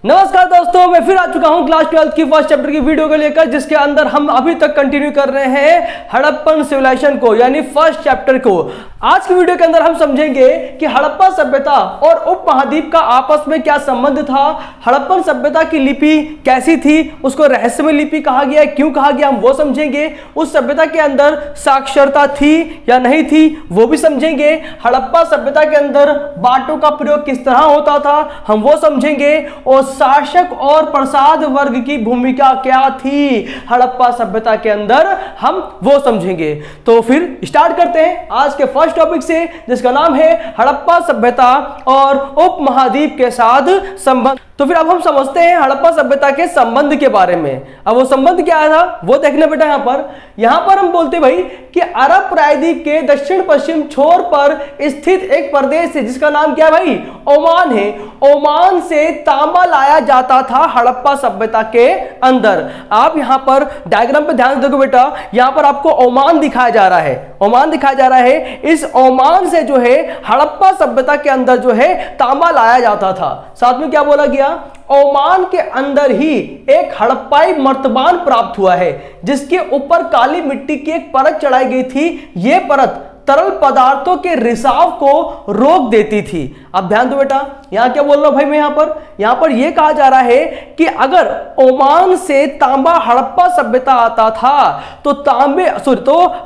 नमस्कार दोस्तों, मैं फिर आ चुका हूं क्लास 12 की फर्स्ट चैप्टर की वीडियो को लेकर, जिसके अंदर हम अभी तक कंटिन्यू कर रहे हैं हड़प्पन सिविलाइजेशन को, यानी फर्स्ट चैप्टर को। आज की वीडियो के अंदर हम समझेंगे कि हड़प्पा सभ्यता और उपमहाद्वीप का आपस में क्या संबंध था, हड़प्पन सभ्यता की लिपि कैसी थी, उसको रहस्यमय लिपि कहा गया, क्यों कहा गया, हम वो समझेंगे। उस सभ्यता के अंदर साक्षरता थी या नहीं थी वो भी समझेंगे। हड़प्पा सभ्यता के अंदर बाटों का प्रयोग किस तरह होता था हम वो समझेंगे, और शासक और प्रसाद वर्ग की भूमिका क्या थी हड़प्पा सभ्यता के अंदर हम वो समझेंगे। तो फिर स्टार्ट करते हैं आज के फर्स्ट टॉपिक से, जिसका नाम है हड़प्पा सभ्यता और उपमहाद्वीप के साथ संबंध। तो फिर अब हम समझते हैं हड़प्पा सभ्यता के संबंध के बारे में। अब वो संबंध क्या था वो देखना बेटा। यहां पर हम बोलते भाई कि अरब प्रायद्वीप के दक्षिण पश्चिम छोर पर स्थित एक प्रदेश है जिसका नाम क्या है भाई, ओमान है। ओमान से तांबा लाया जाता था हड़प्पा सभ्यता के अंदर। आप यहां पर डायग्राम पे ध्यान देखो बेटा, यहां पर आपको ओमान दिखाया जा रहा है, ओमान दिखाया जा रहा है। इस ओमान से जो है हड़प्पा सभ्यता के अंदर जो है तांबा लाया जाता था। साथ में क्या बोला गया, ओमान के अंदर ही एक हड़प्पाई मर्तबान प्राप्त हुआ है जिसके ऊपर काली मिट्टी की एक परत चढ़ाई गई थी। यह परत तरल पदार्थों के रिसाव को रोक देती थी। अब ध्यान दो बेटा, यहां क्या बोल रहा हूं भाई मैं, यहां पर यह कहा जा रहा है कि अगर ओमान से तांबा हड़प्पा सभ्यता आता था तो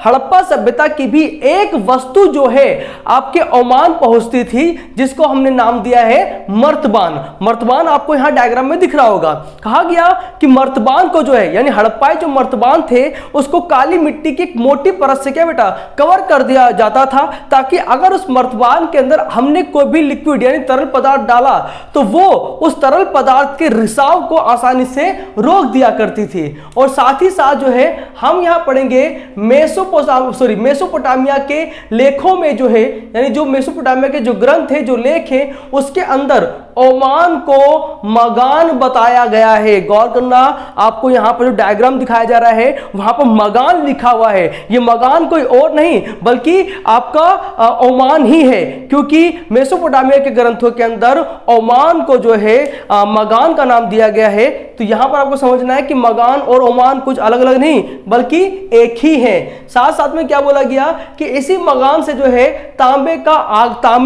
हड़प्पा सभ्यता की भी एक वस्तु जो है आपके ओमान पहुंचती थी, जिसको हमने नाम दिया है मर्तबान। मर्तबान आपको यहां डायग्राम में दिख रहा होगा। कहा गया कि मर्तबान को जो है, यानी हड़प्पाई जो मर्तबान थे उसको काली मिट्टी की एक मोटी परत से क्या बेटा कवर कर दिया जाता था, ताकि अगर उस मर्तबान के अंदर हमने कोई भी लिक्विड यानी तरल पदार्थ डाला तो वो उस तरल पदार्थ के रिसाव को आसानी से रोक दिया करती थी। और साथ ही साथ जो है हम यहां पढ़ेंगे मेसोपोटामिया के लेखों में जो है, यानी जो मेसोपोटामिया के जो ग्रंथ है, जो लेख है, उसके अंदर ओमान को मगान बताया गया है। गौर करना, आपको यहां पर जो डायग्राम दिखाया जा रहा है वहां पर मगान लिखा हुआ है। ये मगान कोई और नहीं बल्कि आपका ओमान ही है, क्योंकि मेसोपोटामिया के ग्रंथों के अंदर ओमान को जो है मगान का नाम दिया गया है। तो यहां पर आपको समझना है कि मगान और ओमान कुछ अलग अलग नहीं बल्कि एक ही है। साथ साथ में क्या बोला गया कि इसी मगान से जो है तांबे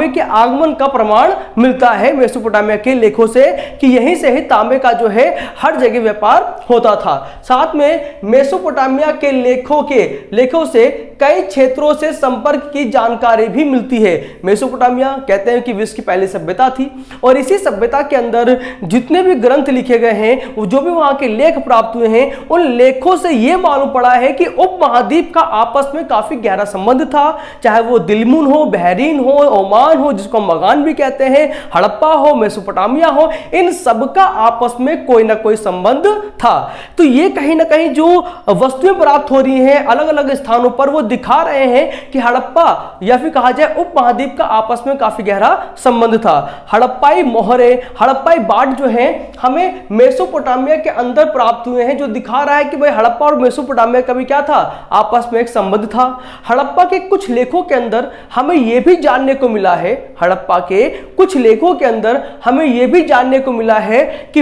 के आगमन का प्रमाण मिलता है मेसोपोटामिया के लेखों से, कि यहीं से ही तांबे का जो है हर जगह व्यापार होता था। साथ में मेसोपोटामिया के लेखों से कई क्षेत्रों से संपर्क की जानकारी भी मिलती है। मेसोपोटामिया कहते हैं कि विश्व की पहली सभ्यता थी, और इसी सभ्यता के अंदर जितने भी ग्रंथ लिखे गए हैं, जो भी वहां के लेख प्राप्त हुए हैं, उन लेखों से यह मालूम पड़ा है कि उपमहाद्वीप का आपस में काफी गहरा संबंध था। चाहे वो दिलमुन हो, बहरीन हो, ओमान हो जिसको मगान भी कहते हैं, हड़प्पा हो, मेसोपोटामिया हो, इन सबका आपस में कोई ना कोई संबंध था। तो ये कहीं ना कहीं जो वस्तुएं प्राप्त हो रही हैं अलग अलग स्थानों पर, वो दिखा रहे हैं कि हड़प्पा या फिर कहा जाए उपमहाद्वीप का आपस में काफी गहरा संबंध था। हड़प्पाई मोहरे, हड़प्पाई बाट जो है हमें मेसोपोटामिया के अंदर प्राप्त हुए हैं, जो दिखा रहा है कि भाई हड़प्पा और मेसोपोटामिया का भी क्या था, आपस में एक संबंध था। हड़प्पा के कुछ लेखों के अंदर हमें यह भी जानने को मिला है, हड़प्पा के कुछ लेखों के अंदर हमें यह भी जानने को मिला है कि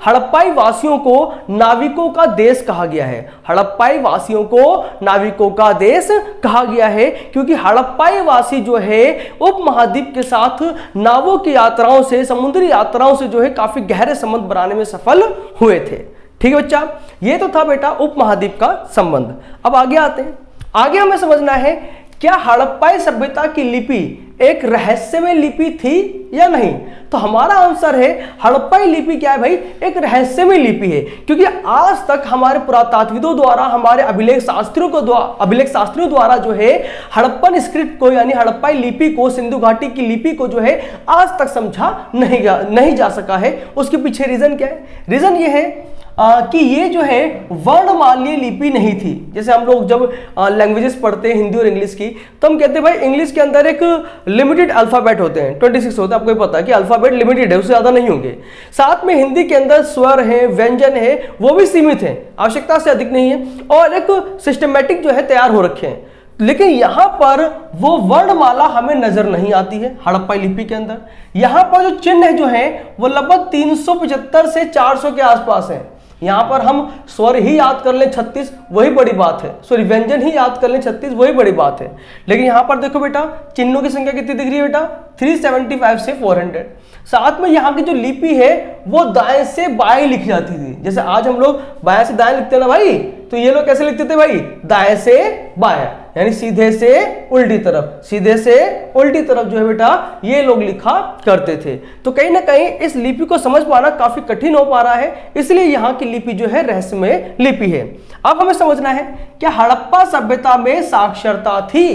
हड़प्पाई वासियों को नाविकों का देश कहा गया है। हड़प्पाई वासियों को नाविकों का देश कहा गया है, क्योंकि हड़प्पाई वासी जो है उपमहाद्वीप के साथ नावों की यात्राओं से, समुद्री यात्राओं से जो है काफी गहरे संबंध बनाने में सफल हुए थे। ठीक है बच्चा, ये तो था बेटा उपमहाद्वीप का संबंध। अब आगे आते हैं। आगे हमें समझना है क्या हड़प्पाई सभ्यता की लिपि एक रहस्यमय लिपि थी या नहीं। तो हमारा आंसर है हड़प्पाई लिपि क्या है भाई, एक रहस्यमय लिपि है, क्योंकि आज तक हमारे पुरातात्विदों द्वारा, हमारे अभिलेख शास्त्रियों द्वारा जो है हड़प्पन स्क्रिप्ट को, यानी हड़प्पाई लिपि को, सिंधु घाटी की लिपि को जो है आज तक समझा नहीं जा सका है। उसके पीछे रीजन क्या है? रीजन ये है कि ये जो है वर्णमालीय लिपि नहीं थी। जैसे हम लोग जब लैंग्वेजेस पढ़ते हैं हिंदी और इंग्लिश की, तो हम कहते हैं भाई इंग्लिश के अंदर एक लिमिटेड अल्फाबेट होते हैं, 26 होते हैं। आपको पता है कि अल्फाबेट लिमिटेड है, उससे ज्यादा नहीं होंगे। साथ में हिंदी के अंदर स्वर है, व्यंजन है, वो भी सीमित है, आवश्यकता से अधिक नहीं है, और एक सिस्टमेटिक जो है तैयार हो रखे हैं। लेकिन यहां पर वो वर्णमाला हमें नजर नहीं आती है हड़प्पा लिपि के अंदर। यहां पर जो चिन्ह जो है वो लगभग 375 से 400 के आसपास है। यहां पर हम स्वर ही याद कर लें 36, वही बड़ी बात है। सॉरी, व्यंजन ही याद कर लें 36, वही बड़ी बात है। लेकिन यहां पर देखो बेटा, चिन्हों की संख्या कितनी दिख रही है बेटा? 375 से 400। साथ में यहाँ की जो लिपि है वो दाएं से बाएं लिखी जाती थी। जैसे आज हम लोग बाएं से दाएं लिखते हैं ना भाई, तो ये लोग कैसे लिखते थे भाई? दाएं से बाएं, यानी सीधे से उल्टी तरफ, सीधे से उल्टी तरफ जो है बेटा ये लोग लिखा करते थे। तो कहीं ना कहीं इस लिपि को समझ पाना काफी कठिन हो पा रहा है, इसलिए यहाँ की लिपि जो है रहस्यमय लिपि है। अब हमें समझना है क्या हड़प्पा सभ्यता में साक्षरता थी?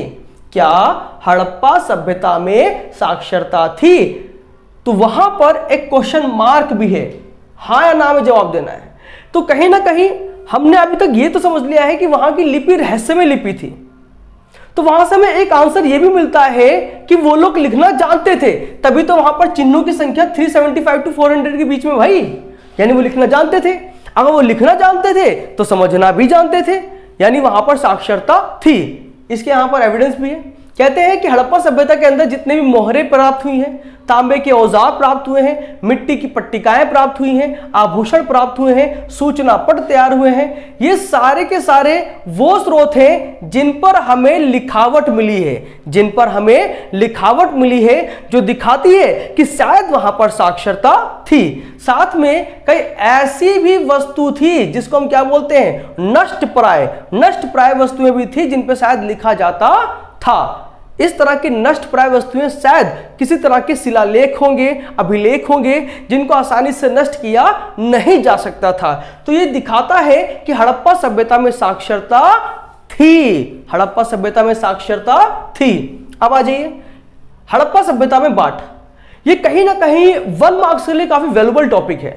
क्या हड़प्पा सभ्यता में साक्षरता थी? तो वहां पर एक क्वेश्चन मार्क भी है, हाँ या ना में जवाब देना है। तो कहीं ना कहीं हमने अभी तक ये तो समझ लिया है कि वहां की लिपि रहस्यमय लिपि थी, तो वहां से हमें एक आंसर ये भी मिलता है कि वो लोग लिखना जानते थे, तभी तो वहां पर चिन्हों की संख्या 375 to 400 के बीच में भाई, यानी वो लिखना जानते थे। अगर वो लिखना जानते थे तो समझना भी जानते थे, यानी वहां पर साक्षरता थी। इसके यहां पर एविडेंस भी है। कहते हैं कि हड़प्पा सभ्यता के अंदर जितने भी मोहरें प्राप्त हुई हैं, तांबे के औजार प्राप्त हुए हैं, मिट्टी की पट्टिकाएं प्राप्त हुई हैं, आभूषण प्राप्त हुए हैं, सूचना पट तैयार हुए हैं, ये सारे के सारे वो स्रोत हैं जिन पर हमें लिखावट मिली है, जिन पर हमें लिखावट मिली है, जो दिखाती है कि शायद वहां पर साक्षरता थी। साथ में कई ऐसी भी वस्तु थी जिसको हम क्या बोलते हैं? नष्ट प्राय वस्तुएं भी थी जिन पर शायद लिखा जाता था। इस तरह की नष्ट प्राय वस्तुएं शायद किसी तरह के शिलालेख होंगे, अभिलेख होंगे, जिनको आसानी से नष्ट किया नहीं जा सकता था। तो यह दिखाता है कि हड़प्पा सभ्यता में साक्षरता थी, हड़प्पा सभ्यता में साक्षरता थी। अब आ जाइए हड़प्पा सभ्यता में बाट। ये कहीं ना कहीं 1 मार्क्स के लिए काफी वैल्यूबल टॉपिक है।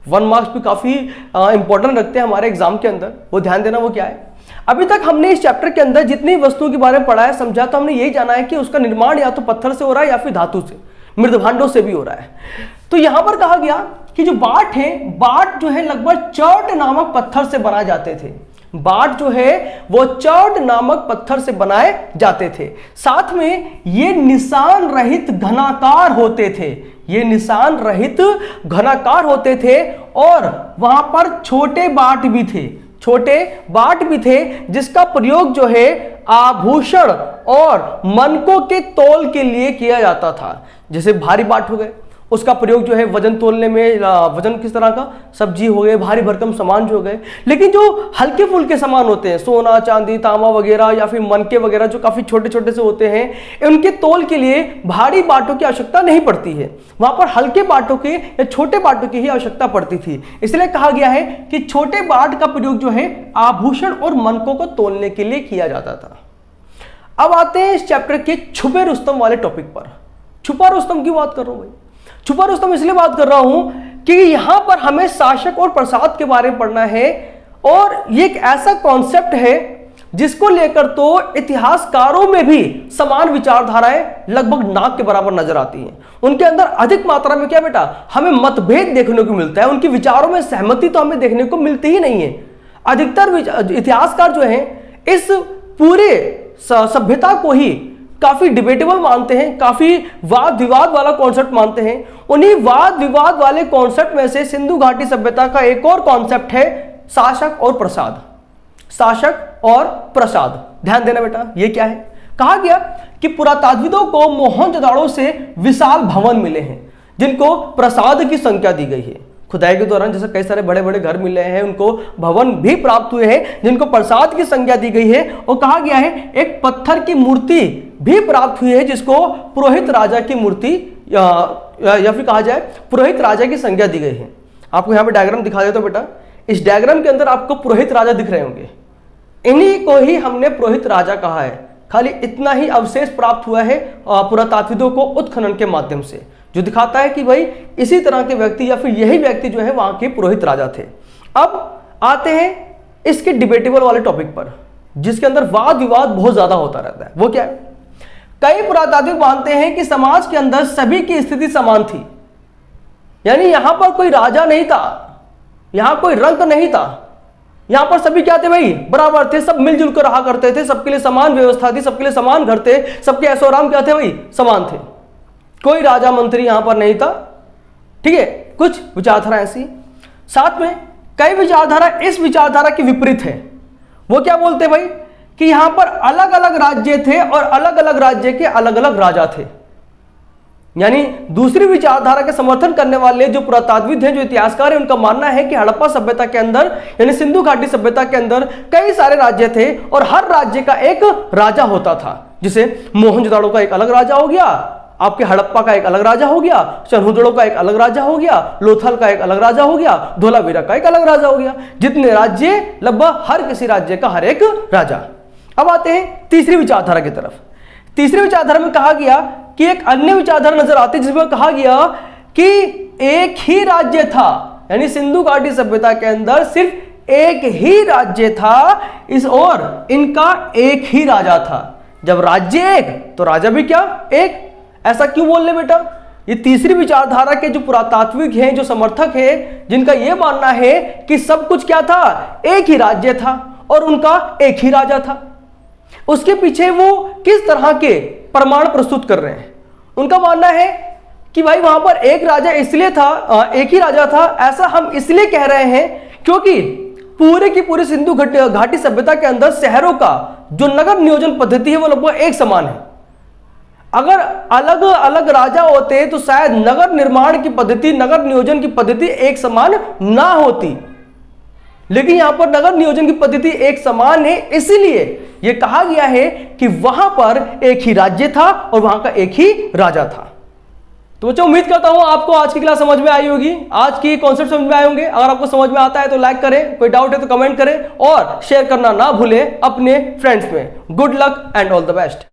1 मार्क्स भी काफी इंपॉर्टेंट रखते हैं हमारे एग्जाम के अंदर, वो ध्यान देना। वो क्या है? अभी तक हमने इस चैप्टर के अंदर जितनी वस्तुओं के बारे में पढ़ा है, समझा, तो हमने यही जाना है कि उसका निर्माण या तो पत्थर से हो रहा है या फिर धातु से, मृदभांडों से भी हो रहा है। तो यहां पर कहा गया कि जो बाट है, बाट जो है लगभग चौट नामक पत्थर से बनाए जाते थे। बाट जो है वो चौट नामक पत्थर से बनाए जाते थे। साथ में ये निशान रहित घनाकार होते थे, ये निशान रहित घनाकार होते थे, और वहां पर छोटे बाट भी थे, छोटे बाट भी थे, जिसका प्रयोग जो है आभूषण और मनकों के तौल के लिए किया जाता था। जैसे भारी बाट हो गए, उसका प्रयोग जो है वजन तोलने में, वजन किस तरह का, सब्जी हो गए, भारी भरकम सामान जो हो गए। लेकिन जो हल्के फुल्के सामान होते हैं, सोना चांदी तांबा वगैरह या फिर मनके वगैरह, जो काफी छोटे छोटे से होते हैं, उनके तोल के लिए भारी बाटों की आवश्यकता नहीं पड़ती है। वहां पर हल्के बाटों के या छोटे बाटों की ही आवश्यकता पड़ती थी। इसलिए कहा गया है कि छोटे बाट का प्रयोग जो है आभूषण और मनकों को तोलने के लिए किया जाता था। अब आते हैं इस चैप्टर के छुपे रुस्तम वाले टॉपिक पर। छुपा रुस्तम की बात कर रहा हूं भाई, छुपा रुस्तम इसलिए बात कर रहा हूं कि यहां पर हमें शासक और प्रसाद के बारे में पढ़ना है, और ये एक ऐसा कॉन्सेप्ट है जिसको लेकर तो इतिहासकारों में भी समान विचारधाराएं लगभग नाक के बराबर नजर आती हैं। उनके अंदर अधिक मात्रा में क्या बेटा, हमें मतभेद देखने को मिलता है, उनके विचारों में सहमति तो हमें देखने को मिलती ही नहीं है। अधिकतर इतिहासकार जो हैं इस पूरे सभ्यता को ही काफी डिबेटेबल मानते हैं, काफी वाद विवाद वाला कॉन्सेप्ट मानते हैं। उन्हीं वाद विवाद वाले कॉन्सेप्ट में से सिंधु घाटी सभ्यता का एक और कॉन्सेप्ट है शासक और प्रसाद। शासक और प्रसाद, ध्यान देना बेटा, ये क्या है? कहा गया कि पुरातात्विदों को मोहनजोदड़ो से विशाल भवन मिले हैं जिनको प्रसाद की संख्या दी गई है। खुदाई के दौरान जैसे कई सारे बड़े बड़े घर मिले हैं, उनको भवन भी प्राप्त हुए हैं जिनको प्रसाद की संज्ञा दी गई है। और कहा गया है एक पत्थर की मूर्ति भी प्राप्त हुई है जिसको पुरोहित राजा की मूर्ति या फिर कहा जाए पुरोहित राजा की संज्ञा दी गई है। आपको यहाँ पे डायग्राम दिखा देता हूं बेटा। इस डायग्राम के अंदर आपको पुरोहित राजा दिख रहे होंगे, इन्हीं को ही हमने पुरोहित राजा कहा है। खाली इतना ही अवशेष प्राप्त हुआ है पुरातात्विदों को उत्खनन के माध्यम से, जो दिखाता है कि भाई इसी तरह के व्यक्ति या फिर यही व्यक्ति जो है वहां के पुरोहित राजा थे। अब आते हैं इसके डिबेटेबल वाले टॉपिक पर, जिसके अंदर वाद विवाद बहुत ज्यादा होता रहता है। वो क्या है? कई पुरातात्विक मानते हैं कि समाज के अंदर सभी की स्थिति समान थी, यानी यहां पर कोई राजा नहीं था, यहां कोई रंक नहीं था, यहां पर सभी क्या थे भाई, बराबर थे, सब मिलजुल कर रहा करते थे, सबके लिए समान व्यवस्था थी, सबके लिए समान घर थे, सबके ऐशो आराम क्या थे भाई, समान थे। कोई राजा मंत्री यहां पर नहीं था। ठीक है, कुछ विचारधारा ऐसी। साथ में कई विचारधारा इस विचारधारा के विपरीत है। वो क्या बोलते भाई कि यहां पर अलग अलग राज्य थे और अलग अलग राज्य के अलग अलग राजा थे। यानी दूसरी विचारधारा के समर्थन करने वाले जो पुरातत्वविद हैं, जो इतिहासकार हैं, उनका मानना है कि हड़प्पा सभ्यता के अंदर यानी सिंधु घाटी सभ्यता के अंदर कई सारे राज्य थे और हर राज्य का एक राजा होता था। जैसे मोहनजोदाड़ो का एक अलग राजा हो गया, आपके हड़प्पा का एक अलग राजा हो गया, चन्हुदड़ो का एक अलग राजा हो गया, लोथल का एक अलग राजा हो गया, धोलावीरा का एक अलग राजा हो गया। जितने राज्य, लगभग हर किसी राज्य का हर एक राजा। अब आते हैं तीसरी विचारधारा की तरफ। तीसरी विचारधारा में कहा गया कि एक अन्य विचारधारा नजर आती है जिसमें कहा गया कि एक ही राज्य था, यानी सिंधु घाटी सभ्यता के अंदर सिर्फ एक ही राज्य था, इस और इनका एक ही राजा था। जब राज्य एक तो राजा भी क्या एक। ऐसा क्यों बोल रहे बेटा, ये तीसरी विचारधारा के जो पुरातात्विक हैं, जो समर्थक हैं, जिनका यह मानना है कि सब कुछ क्या था, एक ही राज्य था और उनका एक ही राजा था। उसके पीछे वो किस तरह के प्रमाण प्रस्तुत कर रहे हैं। उनका मानना है कि भाई वहां पर एक राजा इसलिए था, एक ही राजा था, ऐसा हम इसलिए कह रहे हैं क्योंकि पूरे की पूरी सिंधु घाटी सभ्यता के अंदर शहरों का जो नगर नियोजन पद्धति है वो लगभग एक समान है। अगर अलग अलग राजा होते तो शायद नगर निर्माण की पद्धति, नगर नियोजन की पद्धति एक समान ना होती, लेकिन यहां पर नगर नियोजन की पद्धति एक समान है, इसीलिए यह कहा गया है कि वहां पर एक ही राज्य था और वहां का एक ही राजा था। तो बच्चों, उम्मीद करता हूं आपको आज की क्लास समझ में आई होगी, आज की कॉन्सेप्ट समझ में आए होंगे। अगर आपको समझ में आता है तो लाइक करें, कोई डाउट है तो कमेंट करें और शेयर करना ना भूलें अपने फ्रेंड्स में। Good luck and all the best.